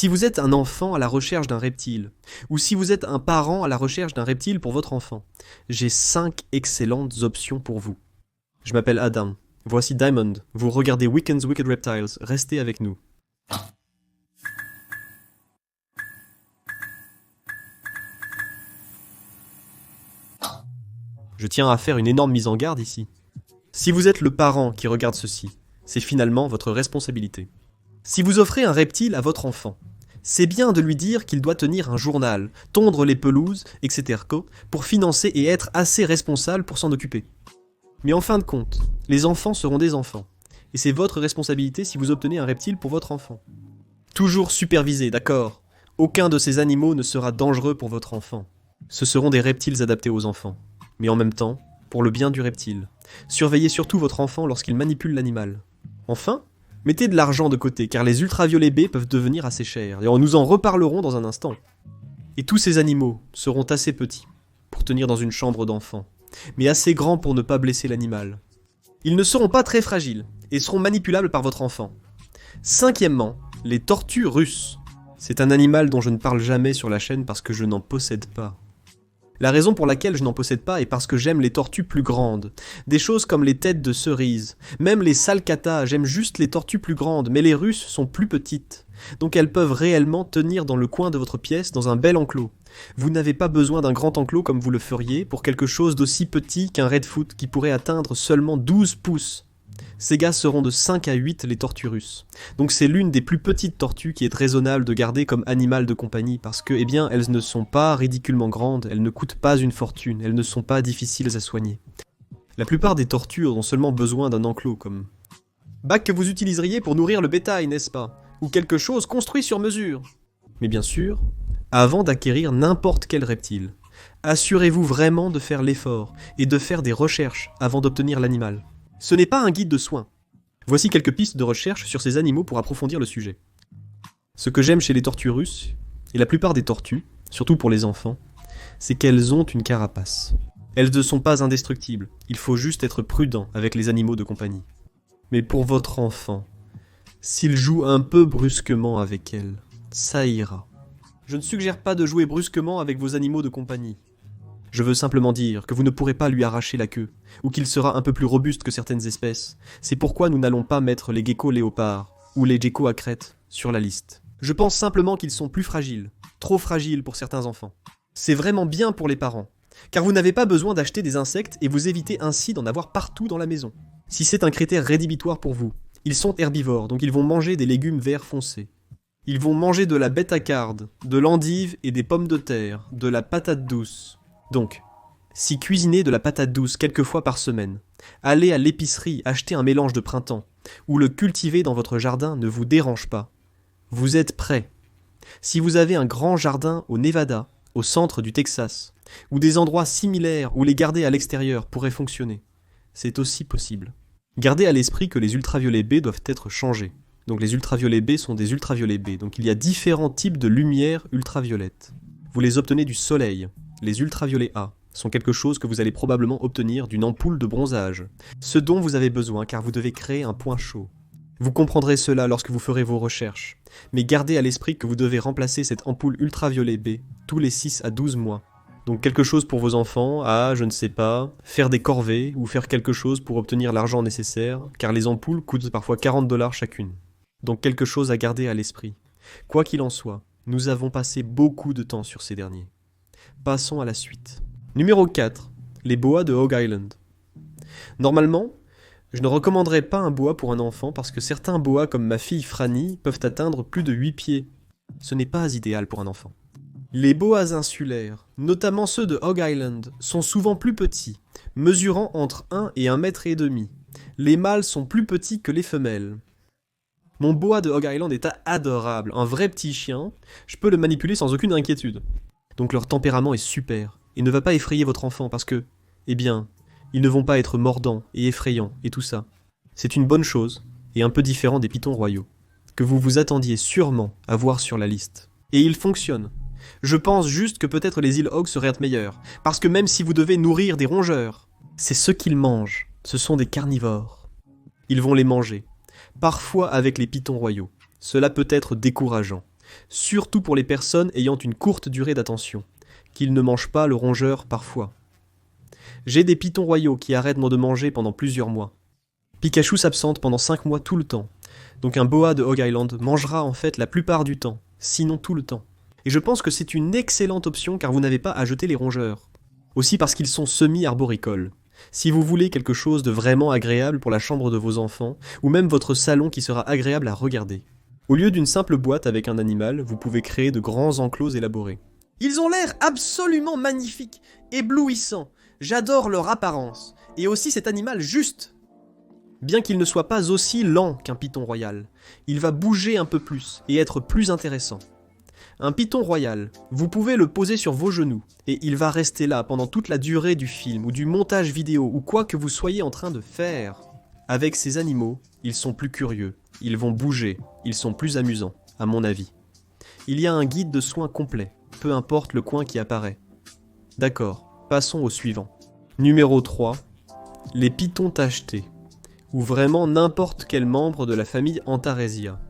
Si vous êtes un enfant à la recherche d'un reptile, ou si vous êtes un parent à la recherche d'un reptile pour votre enfant, j'ai 5 excellentes options pour vous. Je m'appelle Adam, voici Diamond, vous regardez Wiccan's Wicked Reptiles, restez avec nous. Je tiens à faire une énorme mise en garde ici. Si vous êtes le parent qui regarde ceci, c'est finalement votre responsabilité. Si vous offrez un reptile à votre enfant, c'est bien de lui dire qu'il doit tenir un journal, tondre les pelouses, etc. pour financer et être assez responsable pour s'en occuper. Mais en fin de compte, les enfants seront des enfants. Et c'est votre responsabilité si vous obtenez un reptile pour votre enfant. Toujours supervisé, d'accord ? Aucun de ces animaux ne sera dangereux pour votre enfant. Ce seront des reptiles adaptés aux enfants. Mais en même temps, pour le bien du reptile. Surveillez surtout votre enfant lorsqu'il manipule l'animal. Enfin, mettez de l'argent de côté, car les ultraviolets B peuvent devenir assez chers, et nous en reparlerons dans un instant. Et tous ces animaux seront assez petits pour tenir dans une chambre d'enfant, mais assez grands pour ne pas blesser l'animal. Ils ne seront pas très fragiles, et seront manipulables par votre enfant. Cinquièmement, les tortues russes. C'est un animal dont je ne parle jamais sur la chaîne parce que je n'en possède pas. La raison pour laquelle je n'en possède pas est parce que j'aime les tortues plus grandes. Des choses comme les têtes de cerise. Même les salcatas, j'aime juste les tortues plus grandes, mais les russes sont plus petites. Donc elles peuvent réellement tenir dans le coin de votre pièce dans un bel enclos. Vous n'avez pas besoin d'un grand enclos comme vous le feriez pour quelque chose d'aussi petit qu'un Redfoot qui pourrait atteindre seulement 12 pouces. Ces gars seront de 5 à 8 les tortues russes. Donc c'est l'une des plus petites tortues qui est raisonnable de garder comme animal de compagnie parce que, elles ne sont pas ridiculement grandes, elles ne coûtent pas une fortune, elles ne sont pas difficiles à soigner. La plupart des tortues ont seulement besoin d'un enclos comme bac que vous utiliseriez pour nourrir le bétail, n'est-ce pas ? Ou quelque chose construit sur mesure. Mais bien sûr, avant d'acquérir n'importe quel reptile, assurez-vous vraiment de faire l'effort et de faire des recherches avant d'obtenir l'animal. Ce n'est pas un guide de soins. Voici quelques pistes de recherche sur ces animaux pour approfondir le sujet. Ce que j'aime chez les tortues russes, et la plupart des tortues, surtout pour les enfants, c'est qu'elles ont une carapace. Elles ne sont pas indestructibles, il faut juste être prudent avec les animaux de compagnie. Mais pour votre enfant, s'il joue un peu brusquement avec elle, ça ira. Je ne suggère pas de jouer brusquement avec vos animaux de compagnie. Je veux simplement dire que vous ne pourrez pas lui arracher la queue, ou qu'il sera un peu plus robuste que certaines espèces. C'est pourquoi nous n'allons pas mettre les geckos léopards, ou les geckos à crête, sur la liste. Je pense simplement qu'ils sont plus fragiles, trop fragiles pour certains enfants. C'est vraiment bien pour les parents, car vous n'avez pas besoin d'acheter des insectes et vous évitez ainsi d'en avoir partout dans la maison. Si c'est un critère rédhibitoire pour vous, ils sont herbivores, donc ils vont manger des légumes verts foncés. Ils vont manger de la bêta-carde, de l'endive et des pommes de terre, de la patate douce. Donc, si cuisinez de la patate douce quelques fois par semaine, allez à l'épicerie acheter un mélange de printemps, ou le cultiver dans votre jardin ne vous dérange pas. Vous êtes prêt. Si vous avez un grand jardin au Nevada, au centre du Texas, ou des endroits similaires où les garder à l'extérieur pourrait fonctionner, c'est aussi possible. Gardez à l'esprit que les ultraviolets B doivent être changés. Donc les ultraviolets B sont des ultraviolets B, donc il y a différents types de lumière ultraviolette. Vous les obtenez du soleil. Les ultraviolets A sont quelque chose que vous allez probablement obtenir d'une ampoule de bronzage, ce dont vous avez besoin car vous devez créer un point chaud. Vous comprendrez cela lorsque vous ferez vos recherches, mais gardez à l'esprit que vous devez remplacer cette ampoule ultraviolet B tous les 6 à 12 mois. Donc quelque chose pour vos enfants à, je ne sais pas, faire des corvées ou faire quelque chose pour obtenir l'argent nécessaire, car les ampoules coûtent parfois $40 chacune. Donc quelque chose à garder à l'esprit. Quoi qu'il en soit, nous avons passé beaucoup de temps sur ces derniers. Passons à la suite. Numéro 4. Les boas de Hog Island. Normalement, je ne recommanderais pas un boa pour un enfant parce que certains boas comme ma fille Franny peuvent atteindre plus de 8 pieds. Ce n'est pas idéal pour un enfant. Les boas insulaires, notamment ceux de Hog Island, sont souvent plus petits, mesurant entre 1 et 1,5 m. Les mâles sont plus petits que les femelles. Mon boa de Hog Island est adorable, un vrai petit chien, je peux le manipuler sans aucune inquiétude. Donc leur tempérament est super, et ne va pas effrayer votre enfant parce que, ils ne vont pas être mordants et effrayants et tout ça. C'est une bonne chose, et un peu différent des pitons royaux, que vous vous attendiez sûrement à voir sur la liste. Et ils fonctionnent. Je pense juste que peut-être les îles Hog seraient meilleures, parce que même si vous devez nourrir des rongeurs, c'est ce qu'ils mangent, ce sont des carnivores. Ils vont les manger, parfois avec les pitons royaux. Cela peut être décourageant. surtout pour les personnes ayant une courte durée d'attention, qu'ils ne mangent pas le rongeur parfois. J'ai des pitons royaux qui arrêtent de manger pendant plusieurs mois. Pikachu s'absente pendant 5 mois tout le temps, donc un boa de Hog Island mangera en fait la plupart du temps, sinon tout le temps. Et je pense que c'est une excellente option car vous n'avez pas à jeter les rongeurs. Aussi parce qu'ils sont semi-arboricoles. Si vous voulez quelque chose de vraiment agréable pour la chambre de vos enfants, ou même votre salon qui sera agréable à regarder. Au lieu d'une simple boîte avec un animal, vous pouvez créer de grands enclos élaborés. Ils ont l'air absolument magnifiques, éblouissants. J'adore leur apparence, et aussi cet animal juste. Bien qu'il ne soit pas aussi lent qu'un python royal, il va bouger un peu plus et être plus intéressant. Un python royal, vous pouvez le poser sur vos genoux, et il va rester là pendant toute la durée du film ou du montage vidéo ou quoi que vous soyez en train de faire. Avec ces animaux, ils sont plus curieux, ils vont bouger, ils sont plus amusants, à mon avis. Il y a un guide de soins complet, peu importe le coin qui apparaît. D'accord, passons au suivant. Numéro 3, les pythons tachetés, ou vraiment n'importe quel membre de la famille Antaresia,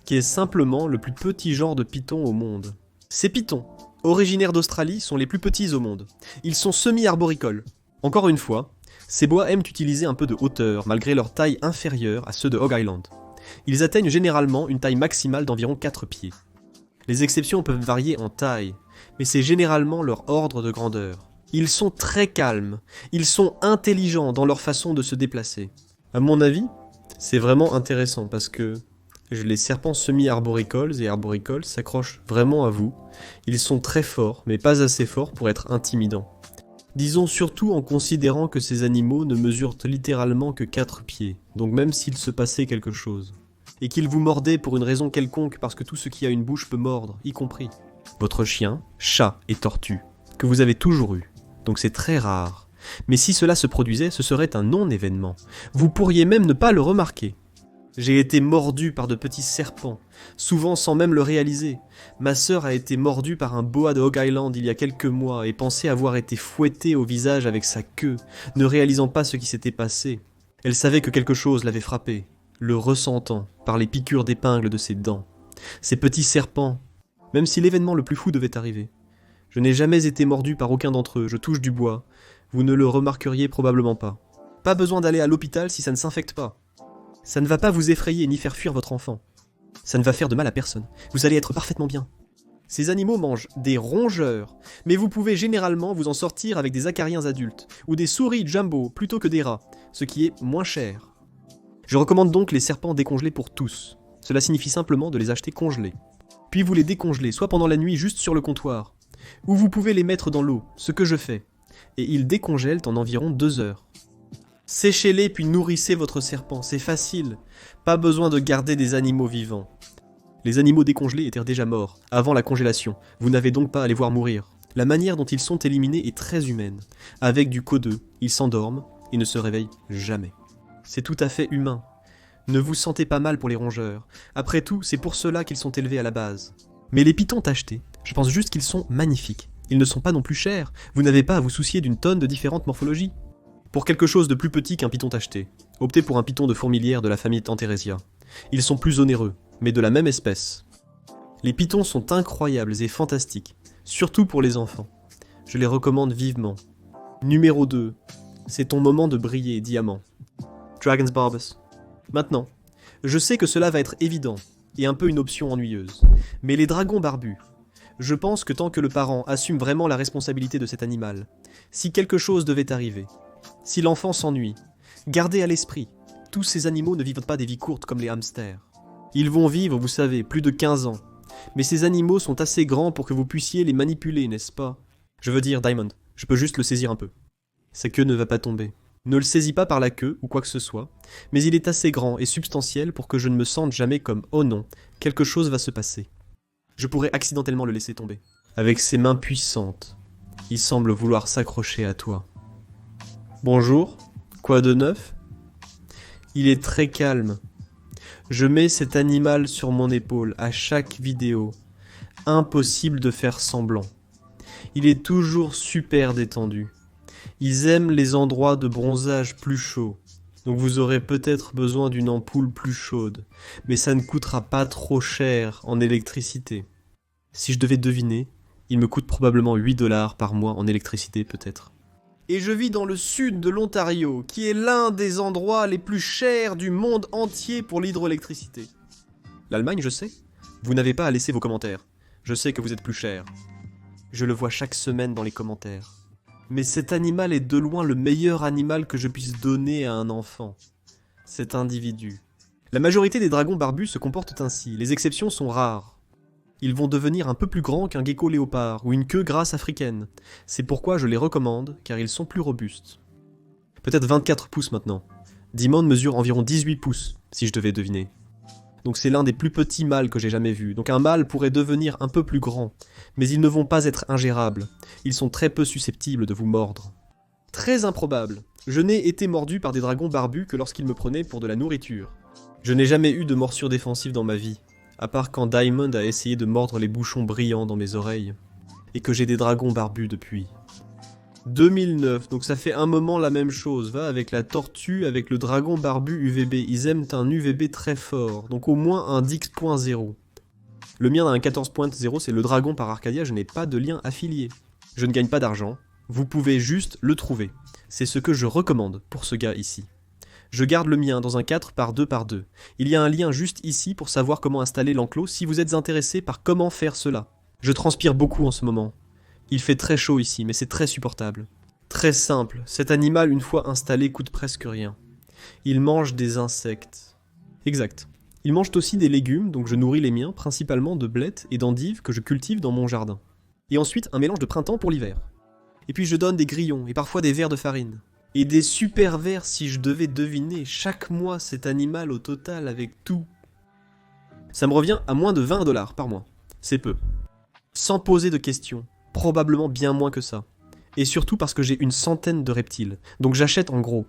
qui est simplement le plus petit genre de python au monde. Ces pythons, originaires d'Australie, sont les plus petits au monde. Ils sont semi-arboricoles. Encore une fois, ces bois aiment utiliser un peu de hauteur, malgré leur taille inférieure à ceux de Hog Island. Ils atteignent généralement une taille maximale d'environ 4 pieds. Les exceptions peuvent varier en taille, mais c'est généralement leur ordre de grandeur. Ils sont très calmes, ils sont intelligents dans leur façon de se déplacer. À mon avis, c'est vraiment intéressant parce que les serpents semi-arboricoles et arboricoles s'accrochent vraiment à vous. Ils sont très forts, mais pas assez forts pour être intimidants. Disons surtout en considérant que ces animaux ne mesurent littéralement que 4 pieds, donc même s'il se passait quelque chose. Et qu'ils vous mordaient pour une raison quelconque parce que tout ce qui a une bouche peut mordre, y compris votre chien, chat et tortue, que vous avez toujours eu. Donc c'est très rare. Mais si cela se produisait, ce serait un non-événement. Vous pourriez même ne pas le remarquer. J'ai été mordu par de petits serpents, souvent sans même le réaliser. Ma sœur a été mordue par un boa de Hog Island il y a quelques mois et pensait avoir été fouettée au visage avec sa queue, ne réalisant pas ce qui s'était passé. Elle savait que quelque chose l'avait frappée, le ressentant par les piqûres d'épingles de ses dents. Ces petits serpents, même si l'événement le plus fou devait arriver. Je n'ai jamais été mordu par aucun d'entre eux, je touche du bois. Vous ne le remarqueriez probablement pas. Pas besoin d'aller à l'hôpital si ça ne s'infecte pas. Ça ne va pas vous effrayer ni faire fuir votre enfant. Ça ne va faire de mal à personne. Vous allez être parfaitement bien. Ces animaux mangent des rongeurs, mais vous pouvez généralement vous en sortir avec des acariens adultes, ou des souris jumbo plutôt que des rats, ce qui est moins cher. Je recommande donc les serpents décongelés pour tous. Cela signifie simplement de les acheter congelés. Puis vous les décongelez, soit pendant la nuit juste sur le comptoir, ou vous pouvez les mettre dans l'eau, ce que je fais. Et ils décongèlent en environ 2 heures. Séchez-les puis nourrissez votre serpent, c'est facile. Pas besoin de garder des animaux vivants. Les animaux décongelés étaient déjà morts, avant la congélation. Vous n'avez donc pas à les voir mourir. La manière dont ils sont éliminés est très humaine. Avec du CO2, ils s'endorment et ne se réveillent jamais. C'est tout à fait humain. Ne vous sentez pas mal pour les rongeurs. Après tout, c'est pour cela qu'ils sont élevés à la base. Mais les pythons tachetés, je pense juste qu'ils sont magnifiques. Ils ne sont pas non plus chers, vous n'avez pas à vous soucier d'une tonne de différentes morphologies. Pour quelque chose de plus petit qu'un python tacheté, optez pour un python de fourmilière de la famille Antaresia. Ils sont plus onéreux, mais de la même espèce. Les pythons sont incroyables et fantastiques, surtout pour les enfants. Je les recommande vivement. Numéro 2, c'est ton moment de briller, diamant. Dragon's Barbus. Maintenant, je sais que cela va être évident, et un peu une option ennuyeuse, mais les dragons barbus, je pense que tant que le parent assume vraiment la responsabilité de cet animal, si quelque chose devait arriver, si l'enfant s'ennuie, gardez à l'esprit, tous ces animaux ne vivent pas des vies courtes comme les hamsters. Ils vont vivre, vous savez, plus de 15 ans. Mais ces animaux sont assez grands pour que vous puissiez les manipuler, n'est-ce pas? Je veux dire, Diamond, je peux juste le saisir un peu. Sa queue ne va pas tomber. Ne le saisis pas par la queue ou quoi que ce soit, mais il est assez grand et substantiel pour que je ne me sente jamais comme « oh non, quelque chose va se passer ». Je pourrais accidentellement le laisser tomber. Avec ses mains puissantes, il semble vouloir s'accrocher à toi. Bonjour, quoi de neuf? Il est très calme. Je mets cet animal sur mon épaule à chaque vidéo. Impossible de faire semblant. Il est toujours super détendu. Ils aiment les endroits de bronzage plus chauds. Donc vous aurez peut-être besoin d'une ampoule plus chaude. Mais ça ne coûtera pas trop cher en électricité. Si je devais deviner, il me coûte probablement 8 $ par mois en électricité peut-être. Et je vis dans le sud de l'Ontario, qui est l'un des endroits les plus chers du monde entier pour l'hydroélectricité. L'Allemagne, je sais. Vous n'avez pas à laisser vos commentaires. Je sais que vous êtes plus cher. Je le vois chaque semaine dans les commentaires. Mais cet animal est de loin le meilleur animal que je puisse donner à un enfant. Cet individu. La majorité des dragons barbus se comportent ainsi, les exceptions sont rares. Ils vont devenir un peu plus grands qu'un gecko léopard ou une queue grasse africaine. C'est pourquoi je les recommande, car ils sont plus robustes. Peut-être 24 pouces maintenant. Dimon mesure environ 18 pouces, si je devais deviner. Donc c'est l'un des plus petits mâles que j'ai jamais vu. Donc un mâle pourrait devenir un peu plus grand, mais ils ne vont pas être ingérables. Ils sont très peu susceptibles de vous mordre. Très improbable. Je n'ai été mordu par des dragons barbus que lorsqu'ils me prenaient pour de la nourriture. Je n'ai jamais eu de morsure défensive dans ma vie, à part quand Diamond a essayé de mordre les bouchons brillants dans mes oreilles, et que j'ai des dragons barbus depuis. 2009, donc ça fait un moment la même chose, va, avec la tortue, avec le dragon barbu UVB, ils aiment un UVB très fort, donc au moins un Dix.0. Le mien a un 14.0, c'est le dragon par Arcadia, je n'ai pas de lien affilié. Je ne gagne pas d'argent, vous pouvez juste le trouver. C'est ce que je recommande pour ce gars ici. Je garde le mien dans un 4x2x2. Il y a un lien juste ici pour savoir comment installer l'enclos si vous êtes intéressé par comment faire cela. Je transpire beaucoup en ce moment. Il fait très chaud ici, mais c'est très supportable. Très simple, cet animal une fois installé coûte presque rien. Il mange des insectes. Exact. Il mange aussi des légumes, donc je nourris les miens, principalement de blettes et d'endives que je cultive dans mon jardin. Et ensuite un mélange de printemps pour l'hiver. Et puis je donne des grillons et parfois des vers de farine. Et des super vers si je devais deviner chaque mois cet animal au total avec tout. Ça me revient à moins de 20 $ par mois. C'est peu. Sans poser de questions. Probablement bien moins que ça. Et surtout parce que j'ai une centaine de reptiles. Donc j'achète en gros.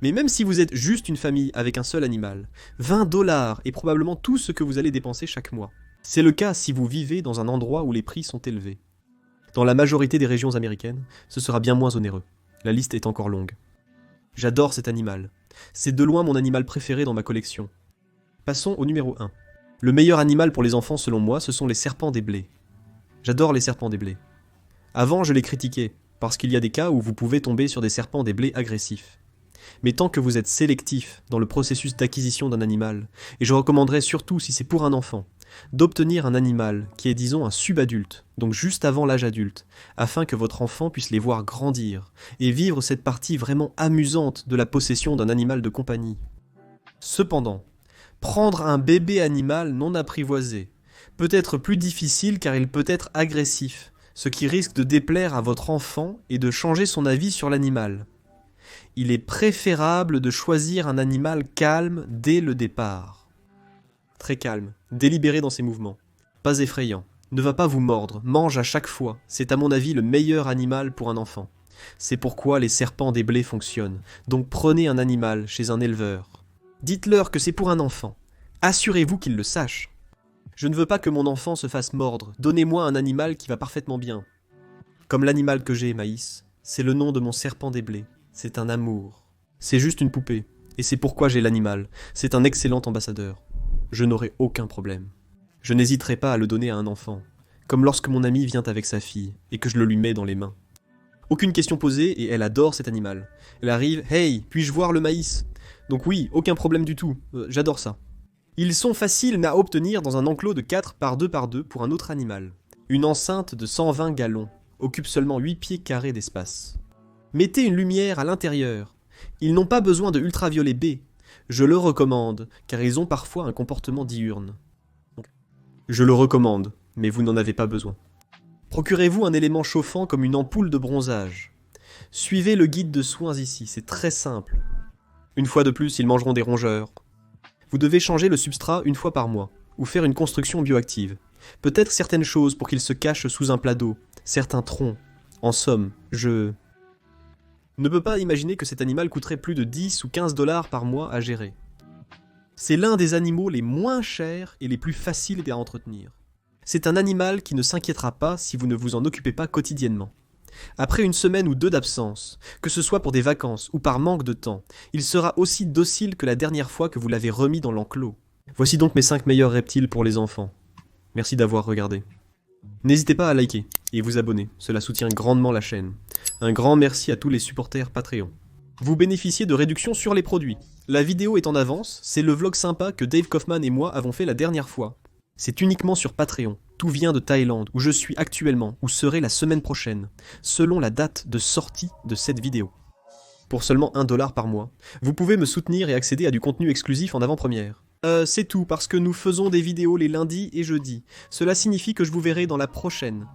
Mais même si vous êtes juste une famille avec un seul animal, 20 $ est probablement tout ce que vous allez dépenser chaque mois. C'est le cas si vous vivez dans un endroit où les prix sont élevés. Dans la majorité des régions américaines, ce sera bien moins onéreux. La liste est encore longue. J'adore cet animal. C'est de loin mon animal préféré dans ma collection. Passons au numéro 1. Le meilleur animal pour les enfants selon moi, ce sont les serpents des blés. J'adore les serpents des blés. Avant, je les critiquais, parce qu'il y a des cas où vous pouvez tomber sur des serpents des blés agressifs. Mais tant que vous êtes sélectif dans le processus d'acquisition d'un animal, et je recommanderais surtout si c'est pour un enfant, d'obtenir un animal qui est disons un subadulte, donc juste avant l'âge adulte, afin que votre enfant puisse les voir grandir et vivre cette partie vraiment amusante de la possession d'un animal de compagnie. Cependant, prendre un bébé animal non apprivoisé peut être plus difficile car il peut être agressif, ce qui risque de déplaire à votre enfant et de changer son avis sur l'animal. Il est préférable de choisir un animal calme dès le départ. Très calme, délibéré dans ses mouvements. Pas effrayant, ne va pas vous mordre, mange à chaque fois. C'est à mon avis le meilleur animal pour un enfant. C'est pourquoi les serpents des blés fonctionnent. Donc prenez un animal chez un éleveur. Dites-leur que c'est pour un enfant. Assurez-vous qu'ils le sachent. Je ne veux pas que mon enfant se fasse mordre. Donnez-moi un animal qui va parfaitement bien. Comme l'animal que j'ai, Maïs, c'est le nom de mon serpent des blés. C'est un amour. C'est juste une poupée. Et c'est pourquoi j'ai l'animal. C'est un excellent ambassadeur. Je n'aurai aucun problème. Je n'hésiterai pas à le donner à un enfant, comme lorsque mon ami vient avec sa fille, et que je le lui mets dans les mains. Aucune question posée, et elle adore cet animal. Elle arrive, « Hey, puis-je voir le maïs ?» Donc oui, aucun problème du tout, j'adore ça. Ils sont faciles à obtenir dans un enclos de 4x2x2 pour un autre animal. Une enceinte de 120 gallons, occupe seulement 8 pieds carrés d'espace. Mettez une lumière à l'intérieur. Ils n'ont pas besoin de ultraviolet B. Je le recommande, car ils ont parfois un comportement diurne. Je le recommande, mais vous n'en avez pas besoin. Procurez-vous un élément chauffant comme une ampoule de bronzage. Suivez le guide de soins ici, c'est très simple. Une fois de plus, ils mangeront des rongeurs. Vous devez changer le substrat une fois par mois, ou faire une construction bioactive. Peut-être certaines choses pour qu'ils se cachent sous un plat d'eau, certains troncs. En somme, je ne peux pas imaginer que cet animal coûterait plus de 10 ou 15 $ par mois à gérer. C'est l'un des animaux les moins chers et les plus faciles à entretenir. C'est un animal qui ne s'inquiétera pas si vous ne vous en occupez pas quotidiennement. Après une semaine ou deux d'absence, que ce soit pour des vacances ou par manque de temps, il sera aussi docile que la dernière fois que vous l'avez remis dans l'enclos. Voici donc mes 5 meilleurs reptiles pour les enfants. Merci d'avoir regardé. N'hésitez pas à liker et vous abonner, cela soutient grandement la chaîne. Un grand merci à tous les supporters Patreon. Vous bénéficiez de réductions sur les produits. La vidéo est en avance, c'est le vlog sympa que Dave Kaufman et moi avons fait la dernière fois. C'est uniquement sur Patreon. Tout vient de Thaïlande, où je suis actuellement, ou serai la semaine prochaine, selon la date de sortie de cette vidéo. Pour seulement $1 par mois, vous pouvez me soutenir et accéder à du contenu exclusif en avant-première. C'est tout, parce que nous faisons des vidéos les lundis et jeudis. Cela signifie que je vous verrai dans la prochaine.